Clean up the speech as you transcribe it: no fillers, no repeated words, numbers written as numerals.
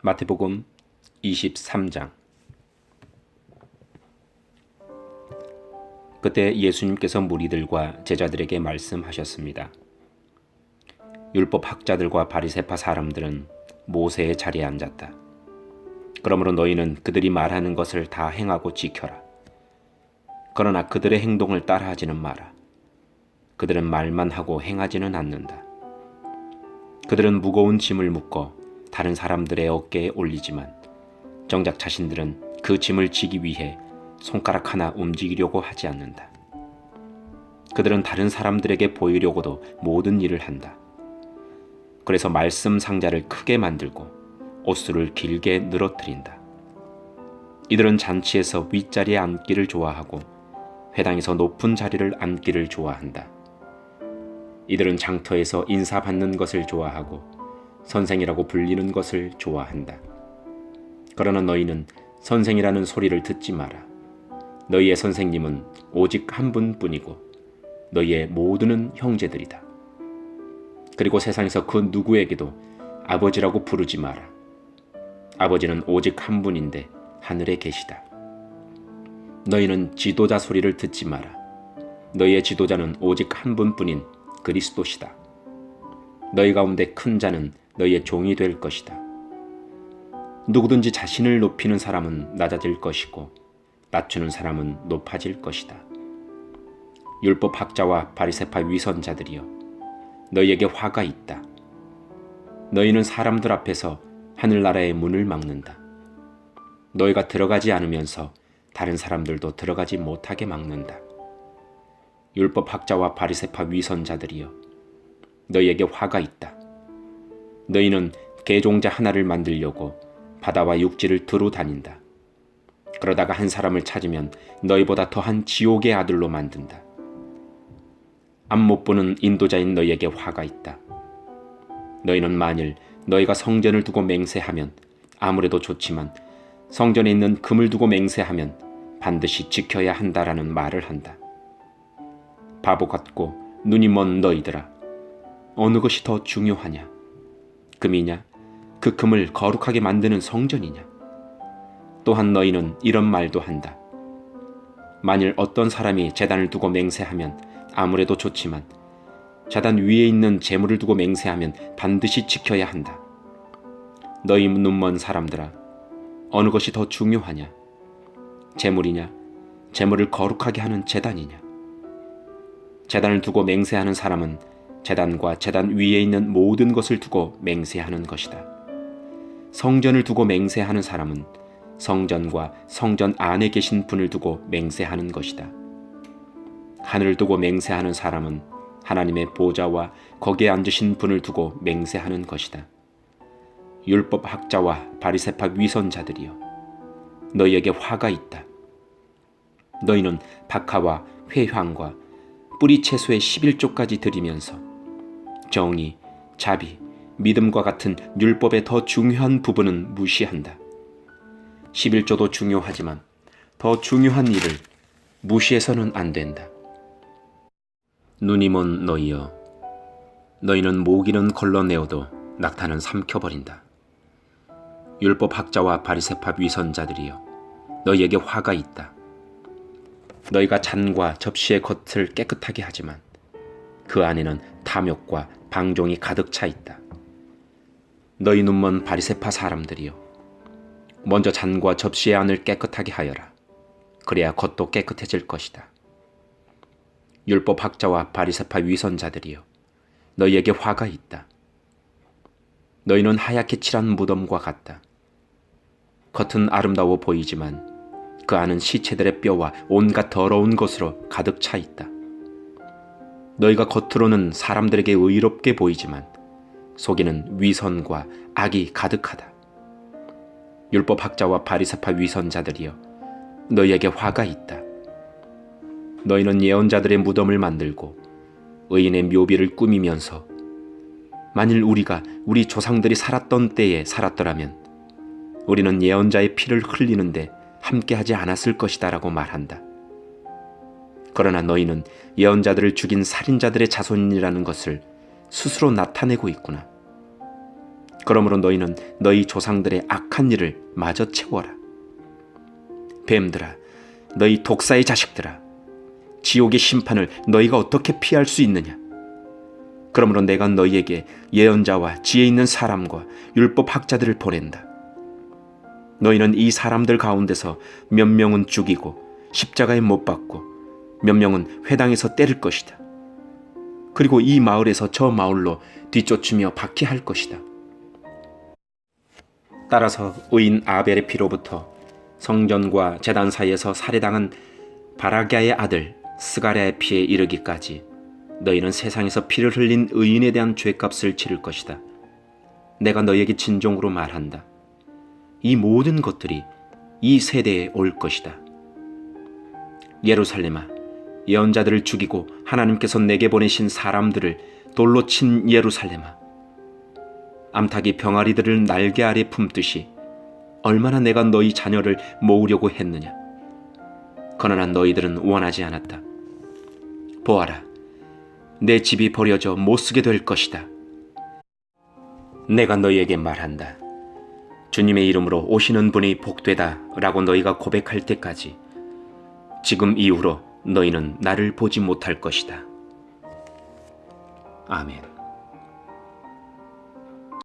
마태복음 23장. 그때 예수님께서 무리들과 제자들에게 말씀하셨습니다. 율법 학자들과 바리새파 사람들은 모세의 자리에 앉았다. 그러므로 너희는 그들이 말하는 것을 다 행하고 지켜라. 그러나 그들의 행동을 따라하지는 마라. 그들은 말만 하고 행하지는 않는다. 그들은 무거운 짐을 묶어 다른 사람들의 어깨에 올리지만 정작 자신들은 그 짐을 지기 위해 손가락 하나 움직이려고 하지 않는다. 그들은 다른 사람들에게 보이려고도 모든 일을 한다. 그래서 말씀 상자를 크게 만들고 옷수를 길게 늘어뜨린다. 이들은 잔치에서 윗자리에 앉기를 좋아하고 회당에서 높은 자리를 앉기를 좋아한다. 이들은 장터에서 인사받는 것을 좋아하고 선생이라고 불리는 것을 좋아한다. 그러나 너희는 선생이라는 소리를 듣지 마라. 너희의 선생님은 오직 한 분뿐이고 너희의 모두는 형제들이다. 그리고 세상에서 그 누구에게도 아버지라고 부르지 마라. 아버지는 오직 한 분인데 하늘에 계시다. 너희는 지도자 소리를 듣지 마라. 너희의 지도자는 오직 한 분뿐인 그리스도시다. 너희 가운데 큰 자는 너희의 종이 될 것이다. 누구든지 자신을 높이는 사람은 낮아질 것이고 낮추는 사람은 높아질 것이다. 율법 학자와 바리새파 위선자들이여, 너희에게 화가 있다. 너희는 사람들 앞에서 하늘나라의 문을 막는다. 너희가 들어가지 않으면서 다른 사람들도 들어가지 못하게 막는다. 율법 학자와 바리새파 위선자들이여, 너희에게 화가 있다. 너희는 개종자 하나를 만들려고 바다와 육지를 두루 다닌다. 그러다가 한 사람을 찾으면 너희보다 더한 지옥의 아들로 만든다. 앞 못 보는 인도자인 너희에게 화가 있다. 너희는 만일 너희가 성전을 두고 맹세하면 아무래도 좋지만 성전에 있는 금을 두고 맹세하면 반드시 지켜야 한다라는 말을 한다. 바보 같고 눈이 먼 너희들아, 어느 것이 더 중요하냐? 금이냐? 그 금을 거룩하게 만드는 성전이냐? 또한 너희는 이런 말도 한다. 만일 어떤 사람이 제단을 두고 맹세하면 아무래도 좋지만 제단 위에 있는 제물을 두고 맹세하면 반드시 지켜야 한다. 너희 눈먼 사람들아, 어느 것이 더 중요하냐? 제물이냐? 제물을 거룩하게 하는 제단이냐? 제단을 두고 맹세하는 사람은 제단과 제단 위에 있는 모든 것을 두고 맹세하는 것이다. 성전을 두고 맹세하는 사람은 성전과 성전 안에 계신 분을 두고 맹세하는 것이다. 하늘을 두고 맹세하는 사람은 하나님의 보좌와 거기에 앉으신 분을 두고 맹세하는 것이다. 율법 학자와 바리새파 위선자들이여, 너희에게 화가 있다. 너희는 박하와 회향과 뿌리 채소의 11조까지 드리면서 정의, 자비, 믿음과 같은 율법의 더 중요한 부분은 무시한다. 11조도 중요하지만 더 중요한 일을 무시해서는 안 된다. 눈이 먼 너희여, 너희는 모기는 걸러내어도 낙타는 삼켜버린다. 율법 학자와 바리새파 위선자들이여, 너희에게 화가 있다. 너희가 잔과 접시의 겉을 깨끗하게 하지만 그 안에는 탐욕과 방종이 가득 차 있다. 너희 눈먼 바리새파 사람들이여, 먼저 잔과 접시의 안을 깨끗하게 하여라. 그래야 겉도 깨끗해질 것이다. 율법 학자와 바리새파 위선자들이여, 너희에게 화가 있다. 너희는 하얗게 칠한 무덤과 같다. 겉은 아름다워 보이지만 그 안은 시체들의 뼈와 온갖 더러운 것으로 가득 차 있다. 너희가 겉으로는 사람들에게 의롭게 보이지만 속에는 위선과 악이 가득하다. 율법 학자와 바리새파 위선자들이여, 너희에게 화가 있다. 너희는 예언자들의 무덤을 만들고 의인의 묘비를 꾸미면서 만일 우리가 우리 조상들이 살았던 때에 살았더라면 우리는 예언자의 피를 흘리는데 함께하지 않았을 것이다 라고 말한다. 그러나 너희는 예언자들을 죽인 살인자들의 자손이라는 것을 스스로 나타내고 있구나. 그러므로 너희는 너희 조상들의 악한 일을 마저 채워라. 뱀들아, 너희 독사의 자식들아, 지옥의 심판을 너희가 어떻게 피할 수 있느냐? 그러므로 내가 너희에게 예언자와 지혜 있는 사람과 율법 학자들을 보낸다. 너희는 이 사람들 가운데서 몇 명은 죽이고 십자가에 못 박고 몇 명은 회당에서 때릴 것이다. 그리고 이 마을에서 저 마을로 뒤쫓으며 박해할 것이다. 따라서 의인 아벨의 피로부터 성전과 제단 사이에서 살해당한 바라기아의 아들 스가랴의 피에 이르기까지 너희는 세상에서 피를 흘린 의인에 대한 죄값을 치를 것이다. 내가 너희에게 진정으로 말한다. 이 모든 것들이 이 세대에 올 것이다. 예루살렘아, 예언자들을 죽이고 하나님께서 내게 보내신 사람들을 돌로 친 예루살렘아, 암탉이 병아리들을 날개 아래 품듯이 얼마나 내가 너희 자녀를 모으려고 했느냐. 그러나 너희들은 원하지 않았다. 보아라, 내 집이 버려져 못쓰게 될 것이다. 내가 너희에게 말한다. 주님의 이름으로 오시는 분이 복되다 라고 너희가 고백할 때까지 지금 이후로 너희는 나를 보지 못할 것이다. 아멘.